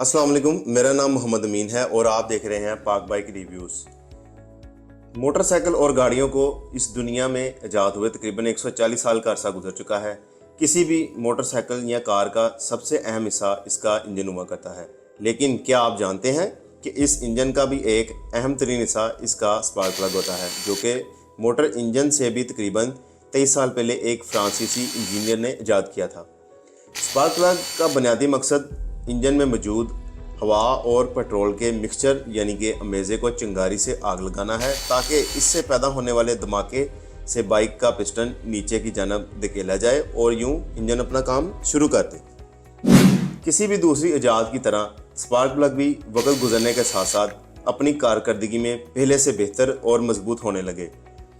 अस्सलाम वालेकुम, मेरा नाम मोहम्मद अमीन है और आप देख रहे हैं पाक बाइक रिव्यूज़। मोटरसाइकिल और गाड़ियों को इस दुनिया में ईजाद हुए तकरीबन 140 साल का अरसा गुजर चुका है। किसी भी मोटरसाइकिल या कार का सबसे अहम हिस्सा इसका इंजन हुआ करता है, लेकिन क्या आप जानते हैं कि इस इंजन का भी एक अहम तरीन हिस्सा इसका स्पार्क प्लग होता है, जो कि मोटर इंजन से भी तकरीबन 23 साल पहले एक फ्रांसीसी इंजीनियर ने ईजाद किया था। स्पार्क प्लग का बुनियादी मकसद इंजन में मौजूद हवा और पेट्रोल के मिक्सचर यानी कि अमेज़े को चिंगारी से आग लगाना है, ताकि इससे पैदा होने वाले धमाके से बाइक का पिस्टन नीचे की जानब धकेला जाए और यूं इंजन अपना काम शुरू कर दे। किसी भी दूसरी इजाद की तरह स्पार्क प्लग भी वक्त गुजरने के साथ साथ अपनी कारकर्दगी में पहले से बेहतर और मजबूत होने लगे,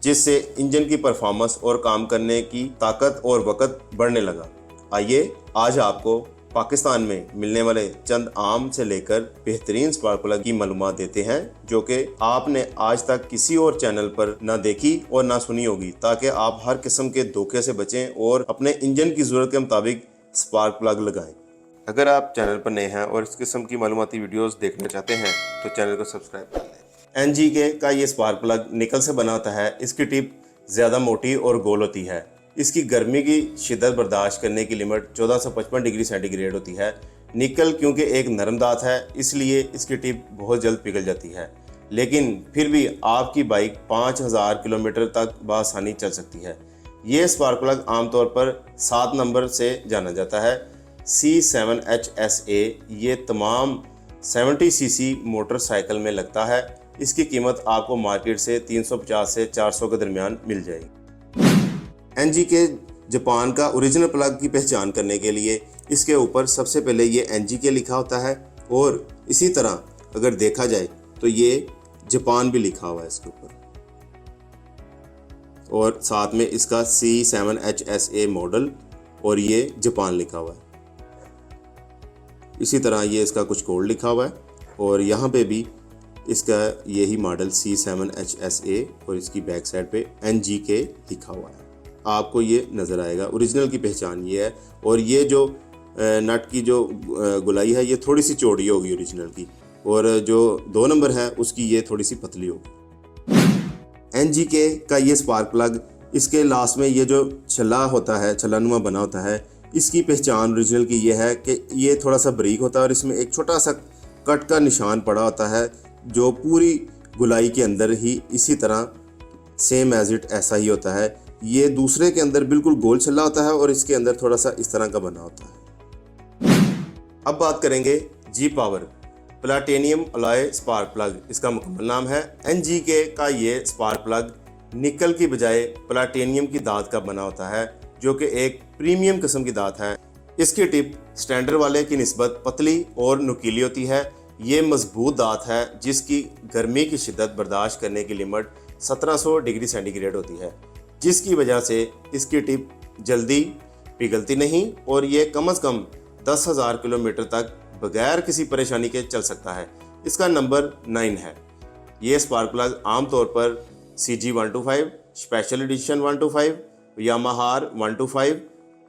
जिससे इंजन की परफॉर्मेंस और काम करने की ताकत और वक्त बढ़ने लगा। आइए आज आपको पाकिस्तान में मिलने वाले चंद आम से लेकर बेहतरीन स्पार्क प्लग की मालूमात देते हैं, जो कि आपने आज तक किसी और चैनल पर ना देखी और ना सुनी होगी, ताकि आप हर किस्म के धोखे से बचें और अपने इंजन की ज़रूरत के मुताबिक स्पार्क प्लग लगाएं। अगर आप चैनल पर नए हैं और इस किस्म की मालूमाती वीडियोस देखना चाहते हैं तो चैनल को सब्सक्राइब कर लें। एनजीके का ये स्पार्क प्लग निकल से बना होता है। इसकी टिप ज़्यादा मोटी और गोल होती है। इसकी गर्मी की शिद्दत बर्दाश्त करने की लिमिट 1455 डिग्री सेंटीग्रेड होती है। निकल क्योंकि एक नरम धात है, इसलिए इसकी टिप बहुत जल्द पिघल जाती है, लेकिन फिर भी आपकी बाइक 5000 किलोमीटर तक बआसानी चल सकती है। ये स्पार्क प्लग आमतौर पर 7 नंबर से जाना जाता है, C7HSA। ये तमाम 70 सीसी मोटरसाइकिल में लगता है। इसकी कीमत आपको मार्केट से 350 से 400 के दरमियान मिल जाएगी। एनजीके जापान का ओरिजिनल प्लग की पहचान करने के लिए इसके ऊपर सबसे पहले ये एनजीके लिखा होता है, और इसी तरह अगर देखा जाए तो ये जापान भी लिखा हुआ है इसके ऊपर, और साथ में इसका C7HSA मॉडल और ये जापान लिखा हुआ है। इसी तरह ये इसका कुछ कोड लिखा हुआ है और यहाँ पे भी इसका यही मॉडल C7HSA और इसकी बैक साइड पे NGK लिखा हुआ है। आपको ये नज़र आएगा। ओरिजिनल की पहचान ये है, और ये जो नट की जो गुलाई है ये थोड़ी सी चौड़ी होगी ओरिजिनल की, और जो 2 नंबर है उसकी ये थोड़ी सी पतली होगी। NGK का ये स्पार्क प्लग, इसके लास्ट में ये जो छल्ला होता है, छल्लानुमा बना होता है, इसकी पहचान ओरिजिनल की ये है कि ये थोड़ा सा बारीक होता है और इसमें एक छोटा सा कट का निशान पड़ा होता है, जो पूरी गुलाई के अंदर ही इसी तरह सेम एज इट ऐसा ही होता है। ये दूसरे के अंदर बिल्कुल गोल छल्ला होता है और इसके अंदर थोड़ा सा इस तरह का बना होता है। अब बात करेंगे G power platinum alloy spark plug. इसका मुकम्मल नाम है। एनजीके का ये स्पार्क प्लग निकल की बजाय प्लाटिनियम की धात का बना होता है, जो कि एक प्रीमियम किस्म की धात है। इसकी टिप स्टैंडर्ड वाले की निस्बत पतली और नुकीली होती है। ये मजबूत धात है जिसकी गर्मी की शिद्दत बर्दाश्त करने की लिमिट 1700 डिग्री सेंटीग्रेड होती है, जिसकी वजह से इसकी टिप जल्दी पिघलती नहीं और ये कम से कम 10,000 किलोमीटर तक बगैर किसी परेशानी के चल सकता है। इसका नंबर 9 है। ये स्पार्क प्लग आमतौर पर CG125, स्पेशल एडिशन 125, यामाहार 125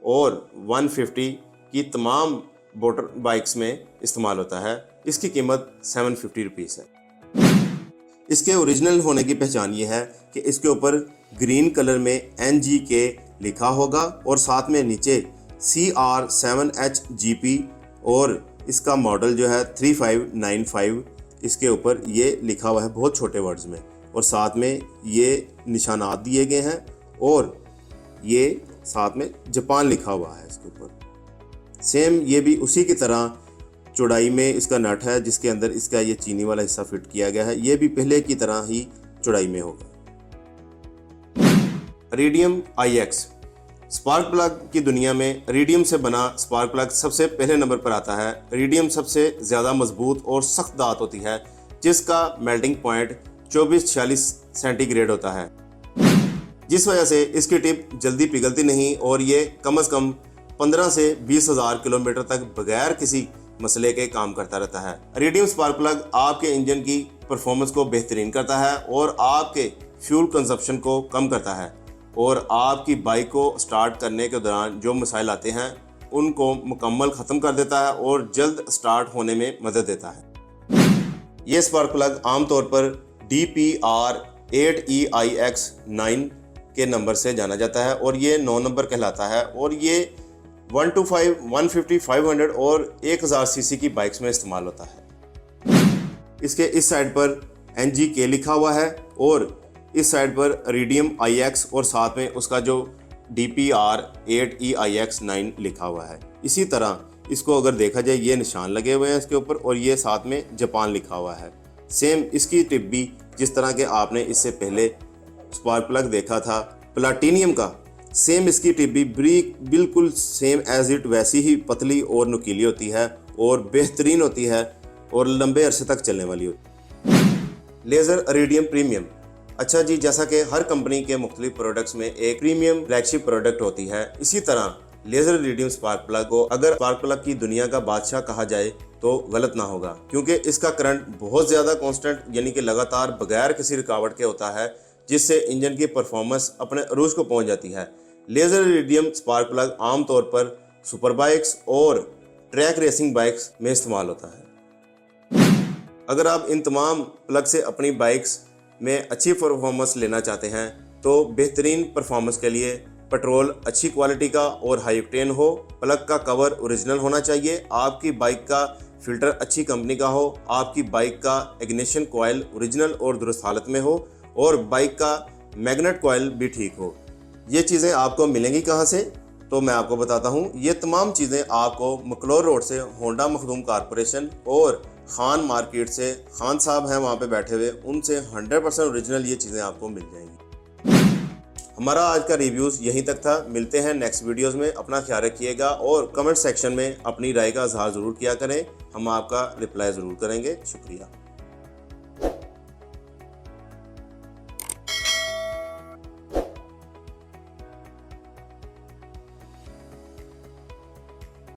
और 150 की तमाम मोटर बाइक्स में इस्तेमाल होता है। इसकी कीमत 750 रुपीज़ है। इसके ओरिजिनल होने की पहचान ये है कि इसके ऊपर ग्रीन कलर में NGK लिखा होगा और साथ में नीचे CR7HGP और इसका मॉडल जो है 3595 इसके ऊपर ये लिखा हुआ है बहुत छोटे वर्ड्स में, और साथ में ये निशानात दिए गए हैं और ये साथ में जापान लिखा हुआ है इसके ऊपर। सेम ये भी उसी की तरह चौड़ाई में इसका नट है, जिसके अंदर इसका ये चीनी वाला हिस्सा फिट किया गया है। ये भी पहले की तरह ही चौड़ाई में होगा। रेडियम IX स्पार्क प्लग की दुनिया में रेडियम से बना स्पार्क प्लग सबसे पहले नंबर पर आता है। रेडियम सबसे ज़्यादा मजबूत और सख्त धात होती है, जिसका मेल्टिंग पॉइंट 2446 सेंटीग्रेड होता है, जिस वजह से इसकी टिप जल्दी पिघलती नहीं और ये कम से कम 15 से 20,000 किलोमीटर तक बगैर किसी मसले के काम करता रहता है। रेडियम स्पार्क प्लग आपके इंजन की परफॉर्मेंस को बेहतरीन करता है और आपके फ्यूल कंजप्शन को कम करता है, और आपकी बाइक को स्टार्ट करने के दौरान जो मसाइल आते हैं उनको मुकम्मल ख़त्म कर देता है और जल्द स्टार्ट होने में मदद देता है। ये स्पार्क प्लग आमतौर पर DPR8EIX9 के नंबर से जाना जाता है और ये 9 नंबर कहलाता है और ये 125, 150, 500 और 1000 सीसी की बाइक्स में इस्तेमाल होता है। इसके इस साइड पर NGK लिखा हुआ है और इस साइड पर Iridium IX और साथ में उसका जो DPR8EIX9 लिखा हुआ है। इसी तरह इसको अगर देखा जाए ये निशान लगे हुए हैं इसके ऊपर और ये साथ में जापान लिखा हुआ है। सेम इसकी टिप भी जिस तरह के आपने इससे पहले स्पार्क प्लग देखा था प्लाटिनियम का, सेम इसकी टिप भी बिल्कुल सेम एज इट वैसी ही पतली और नुकीली होती है और बेहतरीन होती है और लंबे अरसे तक चलने वाली होती है। Laser iridium premium. अच्छा जी, जैसा कि हर कंपनी के मुख्तलिफ प्रोडक्ट्स में एक प्रीमियम फ्लैगशिप प्रोडक्ट होती है, इसी तरह लेज़र इरिडियम स्पार्क प्लग को अगर स्पार्क प्लग की दुनिया का बादशाह कहा जाए तो गलत ना होगा, क्योंकि इसका करंट बहुत ज़्यादा कांस्टेंट यानी कि लगातार बगैर किसी रुकावट के होता है, जिससे इंजन की परफॉर्मेंस अपने अरूज को पहुंच जाती है। लेज़र इरिडियम स्पार्क प्लग आमतौर पर सुपर बाइक्स और ट्रैक रेसिंग बाइक्स में इस्तेमाल होता है। अगर आप इन तमाम प्लग से अपनी बाइक्स में अच्छी परफॉर्मेंस लेना चाहते हैं तो बेहतरीन परफॉर्मेंस के लिए पेट्रोल अच्छी क्वालिटी का और हाई ऑक्टेन हो, प्लग का कवर ओरिजिनल होना चाहिए, आपकी बाइक का फिल्टर अच्छी कंपनी का हो, आपकी बाइक का इग्निशन कॉइल ओरिजिनल और दुरुस्त हालत में हो और बाइक का मैग्नेट कॉइल भी ठीक हो। ये चीज़ें आपको मिलेंगी कहाँ से? तो मैं आपको बताता हूँ। ये तमाम चीज़ें आपको मकलोर रोड से होंडा मखदूम कारपोरेशन और खान मार्केट से खान साहब हैं वहाँ पे बैठे हुए, उनसे 100% ओरिजिनल ये चीज़ें आपको मिल जाएंगी। हमारा आज का रिव्यूज़ यहीं तक था। मिलते हैं नेक्स्ट वीडियोस में। अपना ख्याल रखिएगा और कमेंट सेक्शन में अपनी राय का इजहार ज़रूर किया करें, हम आपका रिप्लाई ज़रूर करेंगे। शुक्रिया।